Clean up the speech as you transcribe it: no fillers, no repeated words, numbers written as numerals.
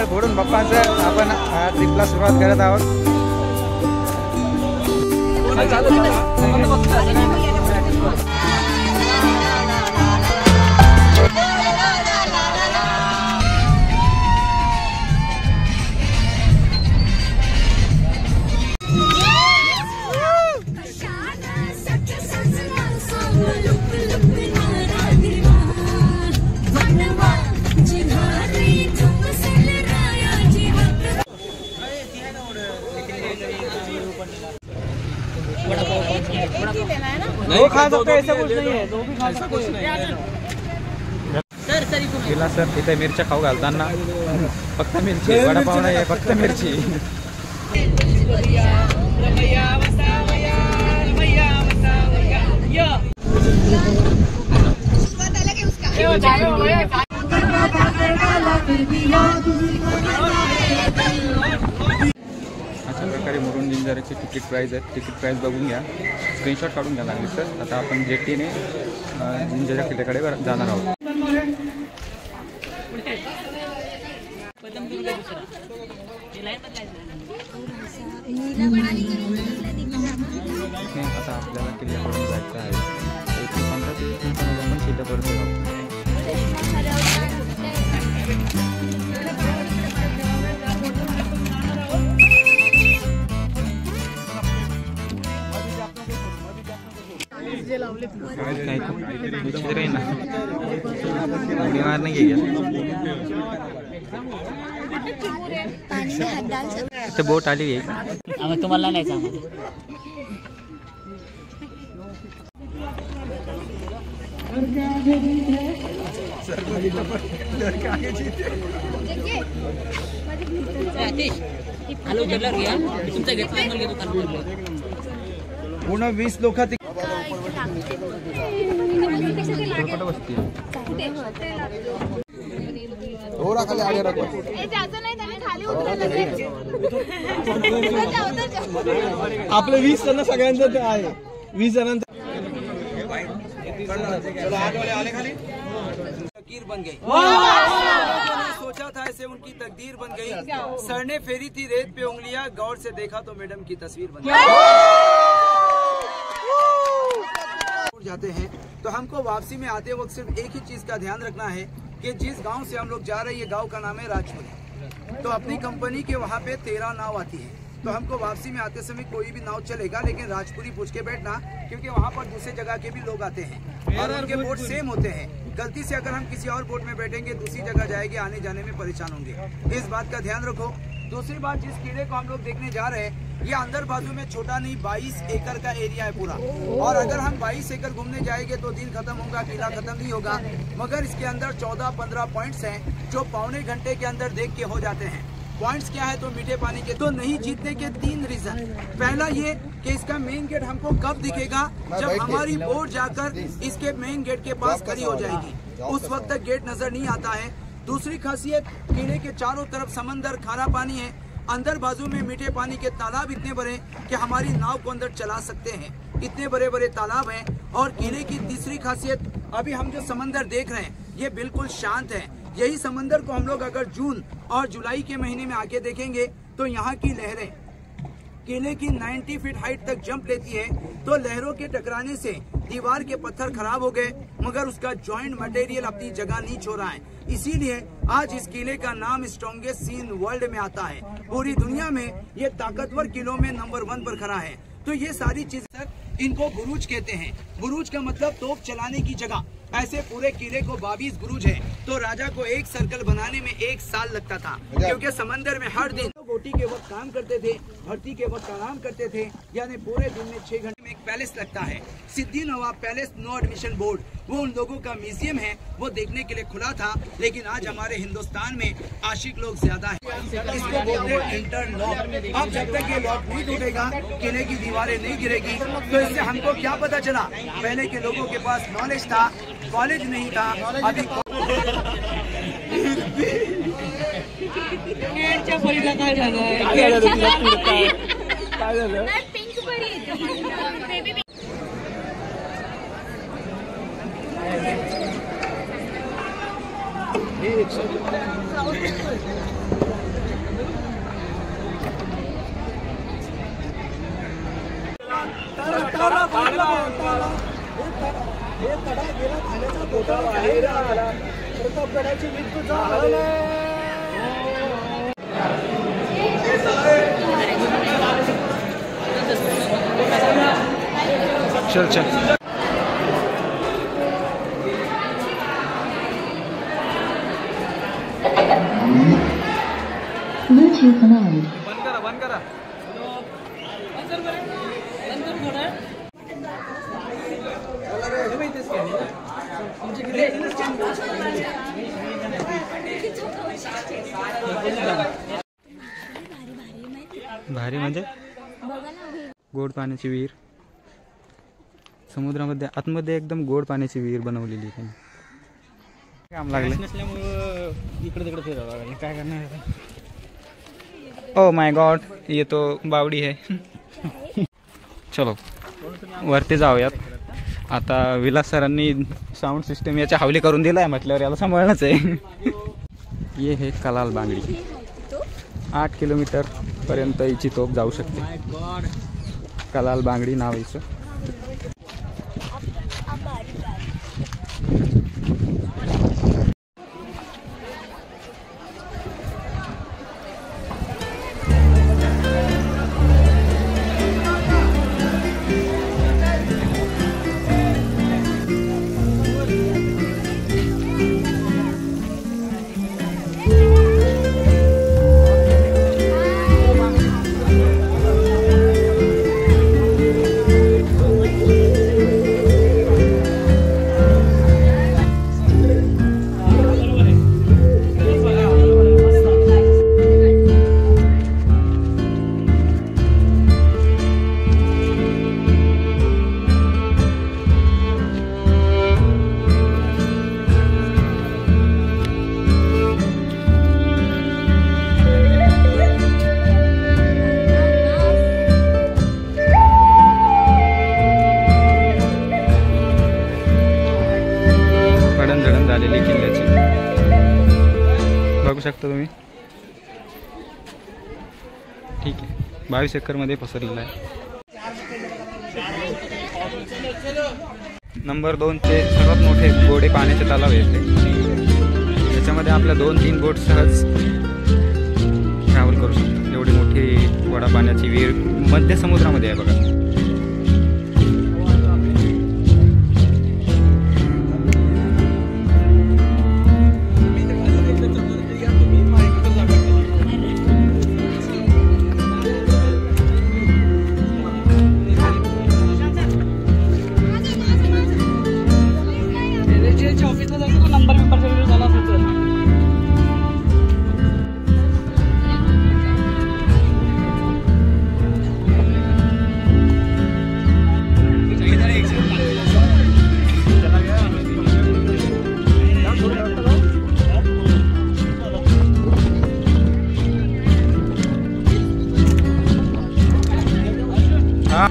बोडून बाप्पांचं आपण ट्रिपला सुरुवात करत आहोत. वो खा सकते हैं, ऐसा कुछ नहीं है, वो भी खा सकते हैं. गेला सर तिथे मिरच्या खाऊ घालताना फक्त मिरची, वडापाव नाही फक्त मिरची. अशा प्रकारे मुरुड जिंजाऱ्याची तिकीट प्राईस आहे. तिकीट प्राईस बघून घ्या, स्क्रीनशॉट काढून घ्या लागली तर. आता आपण जेटीने जिंजाऱ्या किल्ल्याकडे जाणार आहोत. आता आपल्याला किल्ल्याकडून जायचं आहे. 15 ते 20 मिनिटांमध्ये आपण किल्ल्यापर्यंत जाऊ. बोट आली आहे, तुम्हाला नाही सांगत. पूर्ण 20 लोक आपले 20 जण सगळ्यांचं आहे. 20 जणांचं तकदीर बन गई. सोचा था ऐसे उनकी तकदीर बन गई. सर ने फेरी थी रेत पे उंगलियां, गौर से देखा तो मैडम की तस्वीर बन गई. जाते हैं तो हमको वापसी में आते वक्त सिर्फ एक ही चीज का ध्यान रखना है कि जिस गांव से हम लोग जा रहे हैं, ये गांव का नाम है राजपुरी. तो अपनी कंपनी के वहाँ पे 13 नाव आती है. तो हमको वापसी में आते समय कोई भी नाव चलेगा, लेकिन राजपुरी पूछ के बैठना, क्योंकि वहाँ पर दूसरे जगह के भी लोग आते हैं और उनके बोट सेम होते हैं. गलती से अगर हम किसी और बोट में बैठेंगे, दूसरी जगह जाएंगे, आने जाने में परेशान होंगे. इस बात का ध्यान रखो. दूसरी बात, जिस किले को हम लोग देखने जा रहे हैं, ये अंदर बाजू में छोटा नहीं 22 एकड़ का एरिया है पूरा. और अगर हम 22 एकड़ घूमने जाएंगे तो दिन खत्म होगा, किला खत्म नहीं होगा. मगर इसके अंदर 14-15 पॉइंट्स हैं जो पौने घंटे के अंदर देख के हो जाते हैं. पॉइंट्स क्या है? तो मीठे पानी के. तो नहीं जीतने के 3 रीजन. पहला ये कि इसका मेन गेट हमको कब दिखेगा? जब हमारी बोट जाकर इसके मेन गेट के पास खड़ी हो जाएगी, उस वक्त तक गेट नजर नहीं आता है. दूसरी खासियत, किले के चारों तरफ समंदर, खारा पानी है. अंदर बाजू में मीठे पानी के तालाब इतने बड़े कि हमारी नाव को अंदर चला सकते हैं. इतने बड़े बड़े तालाब हैं. और किले की तीसरी खासियत, अभी हम जो समंदर देख रहे हैं ये बिल्कुल शांत है. यही समंदर को हम लोग अगर जून और जुलाई के महीने में आके देखेंगे तो यहाँ की लहरें किले की 90 फीट हाइट तक जंप लेती है. तो लहरों के टकराने से दीवार के पत्थर खराब हो गए, मगर उसका जॉइंट मटेरियल अपनी जगह नहीं छोड़ा है. इसीलिए आज इस किले का नाम स्ट्रॉन्गेस्ट सी इन वर्ल्ड में आता है. पूरी दुनिया में ये ताकतवर किलों में नंबर 1 पर खड़ा है. तो ये सारी चीजें सर, इनको बुरुज कहते हैं. बुरुज का मतलब तोप चलाने की जगह. ऐसे पूरे किले को 22 बुरुज है. तो राजा को एक सर्कल बनाने में 1 साल लगता था, क्योंकि समंदर में हर दिन बोटी के वक्त काम करते थे, भर्ती के वक्त आराम करते थे. यानी पूरे दिन में 6 घंटे में एक पैलेस लगता है, सिद्दी नवाब पैलेस, नो एडमिशन बोर्ड. वो उन लोगों का म्यूजियम है, वो देखने के लिए खुला था. लेकिन आज हमारे हिंदुस्तान में आशिक लोग ज्यादा है, इसको बोलते हैं इंटर लॉक. अब जब तक ये लॉक नहीं टूटेगा, किले की दीवारें नहीं गिरेगी. तो इससे हमको क्या पता चला? पहले के लोगों के पास नॉलेज था, कॉलेज नहीं था. अभी चल चल Bluetooth mode. बंद करा भारी म्हणजे गोड पाण्याची विहीर समुद्रामध्ये आतमध्ये एकदम गोड पाण्याची विहीर बनवलेली आहे. काम लागले नसल्यामुळं इकडे तिकडे फिरावं लागेल. काय करणार? ओ माय गॉड ये तो बावडी है. चलो वरती जाऊयात. आता विलास सरांनी साऊंड सिस्टम याच्या हवली करून दिलाय म्हटल्यावर याला सांभाळणंच आहे. ये हे कलाल बांगडी 8 किलोमीटर पर्यंत हिची तोप जाऊ शकते. कलाल बांगडी नाव हिचं. झालेली किल्ल्याची बघू शकता तुम्ही. ठीक आहे 22 एकरमध्ये पसरलेला आहे. नंबर 2चे सर्वात मोठे गोडे पाण्याचे तलाव येते. त्याच्यामध्ये आपल्या 2-3 बोट सहज ट्रॅव्हल करू शकतात. एवढी मोठी गोडा पाण्याची विहीर मध्य समुद्रामध्ये आहे बघा. हाँ